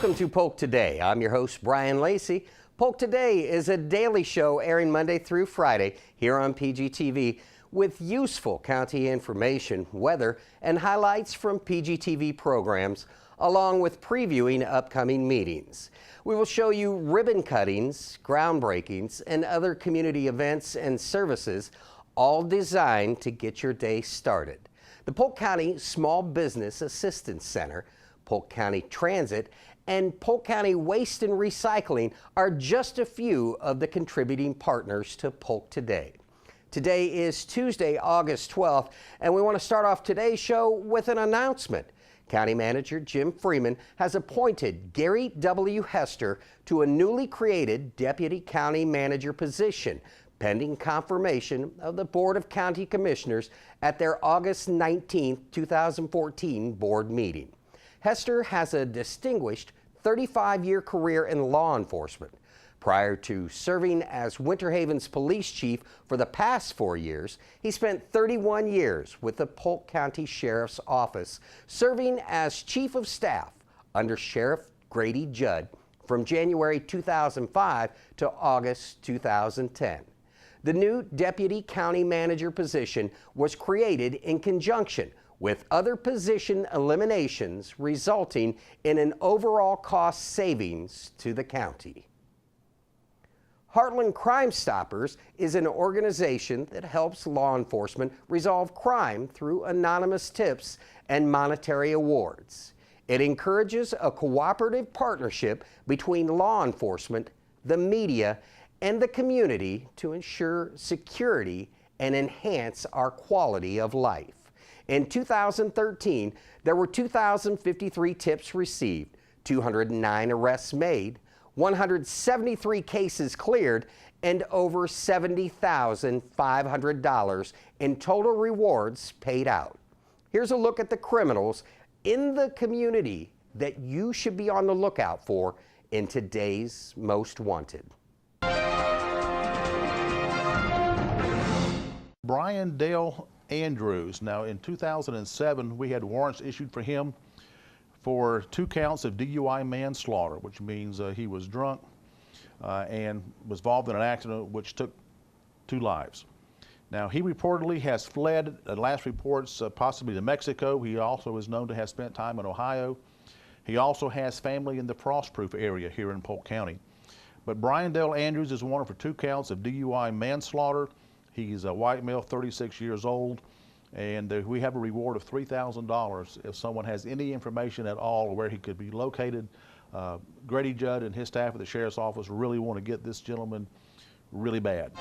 Welcome to Polk Today. I'm your host, Brian Lacey. Polk Today is a daily show airing Monday through Friday here on PGTV with useful county information, weather, and highlights from PGTV programs, along with previewing upcoming meetings. We will show you ribbon cuttings, groundbreakings, and other community events and services, all designed to get your day started. The Polk County Small Business Assistance Center, Polk County Transit, and Polk County Waste and Recycling are just a few of the contributing partners to Polk Today. Today is Tuesday, August 12th, and we want to start off today's show with an announcement. County Manager Jim Freeman has appointed Gary W. Hester to a newly created Deputy County Manager position, pending confirmation of the Board of County Commissioners at their August 19, 2014 board meeting. Hester has a distinguished 35-year career in law enforcement. Prior to serving as Winter Haven's police chief for the past 4 years, he spent 31 years with the Polk County Sheriff's Office, serving as Chief of Staff under Sheriff Grady Judd from January 2005 to August 2010. The new Deputy County Manager position was created in conjunction with other position eliminations, resulting in an overall cost savings to the county. Heartland Crime Stoppers is an organization that helps law enforcement resolve crime through anonymous tips and monetary awards. It encourages a cooperative partnership between law enforcement, the media, and the community to ensure security and enhance our quality of life. In 2013, there were 2,053 tips received, 209 arrests made, 173 cases cleared, and over $70,500 in total rewards paid out. Here's a look at the criminals in the community that you should be on the lookout for in today's Most Wanted. Brian Dale Andrews. Now, in 2007, we had warrants issued for him for 2 counts of DUI manslaughter, which means he was drunk and was involved in an accident which took 2 lives. Now, he reportedly has fled, last reports, possibly to Mexico. He also is known to have spent time in Ohio. He also has family in the Frostproof area here in Polk County. But Brian Dale Andrews is wanted for 2 counts of DUI manslaughter. He's a white male, 36 years old, and we have a reward of $3,000 if someone has any information at all where he could be located. Grady Judd and his staff at the Sheriff's Office really want to get this gentleman really bad.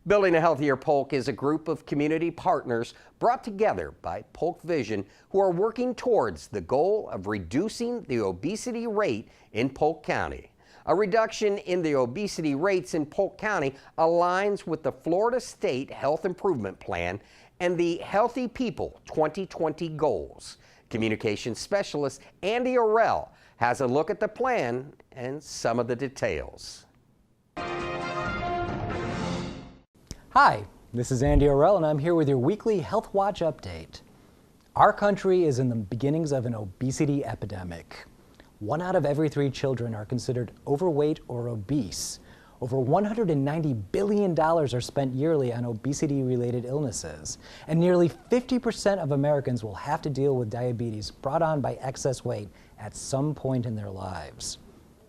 Building a Healthier Polk is a group of community partners brought together by Polk Vision who are working towards the goal of reducing the obesity rate in Polk County. A reduction in the obesity rates in Polk County aligns with the Florida State Health Improvement Plan and the Healthy People 2020 goals. Communications specialist Andy Orell has a look at the plan and some of the details. Hi, this is Andy Orell, and I'm here with your weekly Health Watch update. Our country is in the beginnings of an obesity epidemic. 1 out of every 3 children are considered overweight or obese. Over $190 billion are spent yearly on obesity-related illnesses, and nearly 50% of Americans will have to deal with diabetes brought on by excess weight at some point in their lives.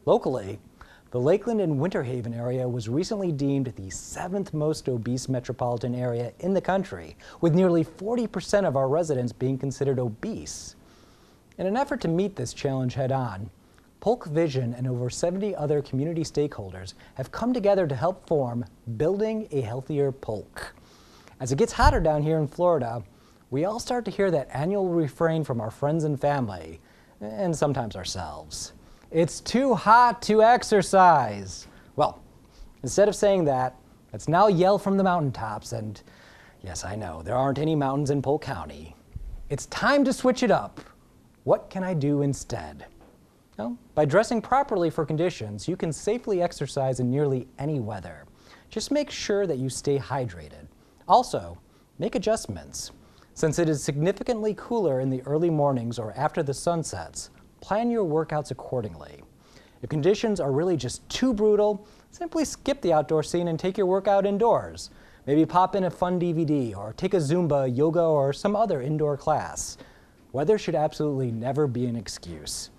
Locally, the Lakeland and Winter Haven area was recently deemed the 7th most obese metropolitan area in the country, with nearly 40% of our residents being considered obese. In an effort to meet this challenge head-on, Polk Vision and over 70 other community stakeholders have come together to help form Building a Healthier Polk. As it gets hotter down here in Florida, we all start to hear that annual refrain from our friends and family, and sometimes ourselves. It's too hot to exercise. Well, instead of saying that, let's now yell from the mountaintops, and yes, I know, there aren't any mountains in Polk County. It's time to switch it up. What can I do instead? Well, by dressing properly for conditions, you can safely exercise in nearly any weather. Just make sure that you stay hydrated. Also, make adjustments. Since it is significantly cooler in the early mornings or after the sun sets, plan your workouts accordingly. If conditions are really just too brutal, simply skip the outdoor scene and take your workout indoors. Maybe pop in a fun DVD or take a Zumba, yoga, or some other indoor class. Weather should absolutely never be an excuse.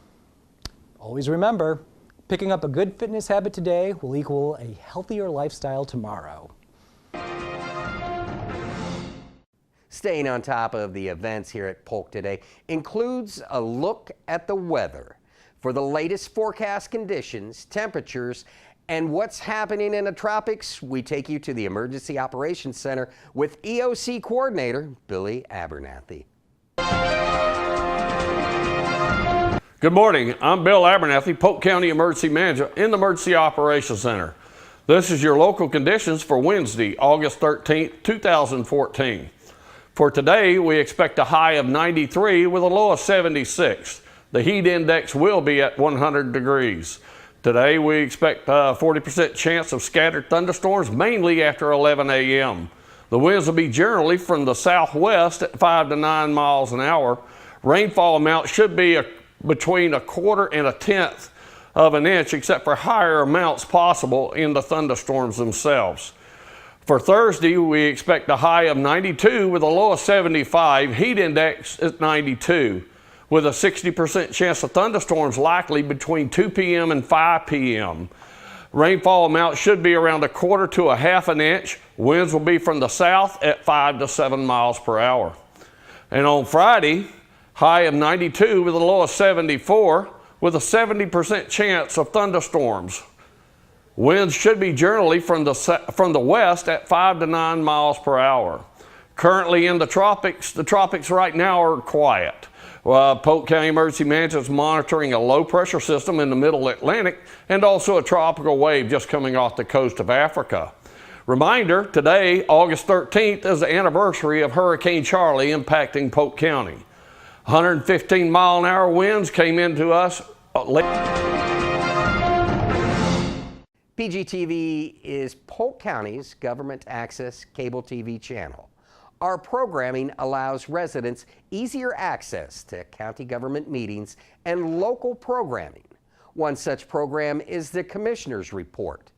Always remember, picking up a good fitness habit today will equal a healthier lifestyle tomorrow. Staying on top of the events here at Polk today includes a look at the weather. For the latest forecast conditions, temperatures, and what's happening in the tropics, we take you to the Emergency Operations Center with EOC Coordinator Billy Abernathy. Good morning. I'm Bill Abernathy, Polk County Emergency Manager in the Emergency Operations Center. This is your local conditions for Wednesday, August 13th, 2014. For today, we expect a high of 93 with a low of 76. The heat index will be at 100 degrees. Today, we expect a 40% chance of scattered thunderstorms, mainly after 11 a.m. The winds will be generally from the southwest at 5 to 9 miles an hour. Rainfall amount should be between 1/4 and 1/10 of an inch, except for higher amounts possible in the thunderstorms themselves. For Thursday, we expect a high of 92 with a low of 75. Heat index is 92, with a 60% chance of thunderstorms likely between 2 p.m. and 5 p.m. Rainfall amount should be around 1/4 to 1/2 an inch. Winds will be from the south at 5 to 7 miles per hour. And on Friday, high of 92 with a low of 74, with a 70% chance of thunderstorms. Winds should be generally from the west at 5 to 9 miles per hour. Currently in the tropics right now are quiet. Polk County Emergency Management is monitoring a low pressure system in the middle Atlantic and also a tropical wave just coming off the coast of Africa. Reminder, today, August 13th, is the anniversary of Hurricane Charlie impacting Polk County. 115-mile-an-hour winds came into us late. PGTV is Polk County's government access cable TV channel. Our programming allows residents easier access to county government meetings and local programming. One such program is the Commissioner's Report.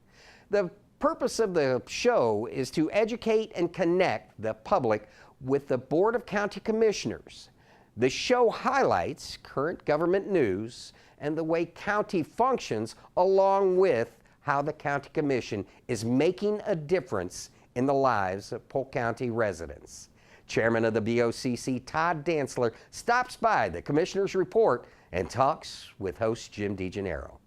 The purpose of the show is to educate and connect the public with the Board of County Commissioners. The show highlights current government news and the way county functions, along with how the County Commission is making a difference in the lives of Polk County residents. Chairman of the BOCC, Todd Dantzler, stops by the Commissioner's Report and talks with host Jim DeGennaro.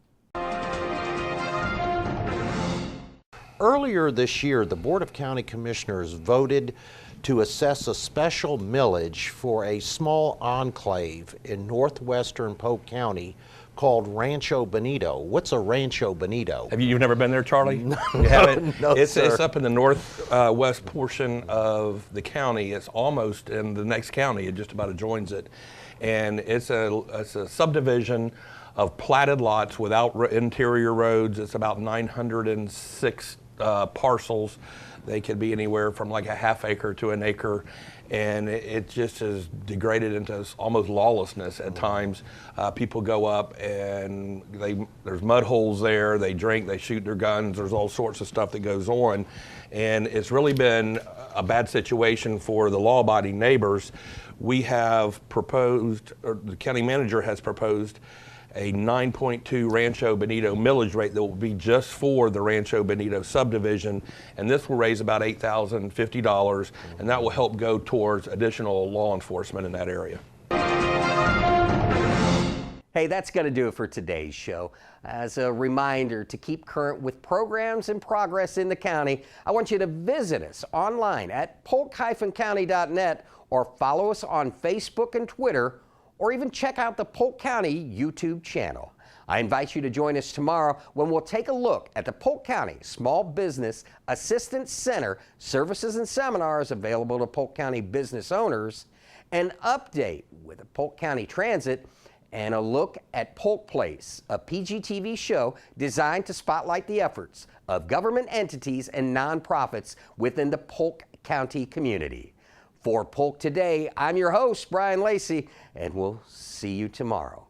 Earlier this year, the Board of County Commissioners voted to assess a special millage for a small enclave in northwestern Polk County called Rancho Bonito. What's a Rancho Bonito? You've never been there, Charlie? No, you haven't? No, it's sir. up in the northwest portion of the county. It's almost in the next county. It just about adjoins it. And it's a subdivision of platted lots without interior roads. It's about 906 parcels. They could be anywhere from like a ½ acre to an acre, and it just is degraded into almost lawlessness at times. People go up and there's mud holes there, they drink, they shoot their guns, there's all sorts of stuff that goes on, and it's really been a bad situation for the law-abiding neighbors. We have proposed, or the county manager has proposed, a 9.2 Rancho Bonito millage rate that will be just for the Rancho Bonito subdivision, and this will raise about $8,050, and that will help go towards additional law enforcement in that area. Hey, that's going to do it for today's show. As a reminder to keep current with programs in progress in the county, I want you to visit us online at polk-county.net or follow us on Facebook and Twitter, or even check out the Polk County YouTube channel. I invite you to join us tomorrow when we'll take a look at the Polk County Small Business Assistance Center services and seminars available to Polk County business owners, an update with the Polk County Transit, and a look at Polk Place, a PGTV show designed to spotlight the efforts of government entities and nonprofits within the Polk County community. For Polk Today, I'm your host, Brian Lacey, and we'll see you tomorrow.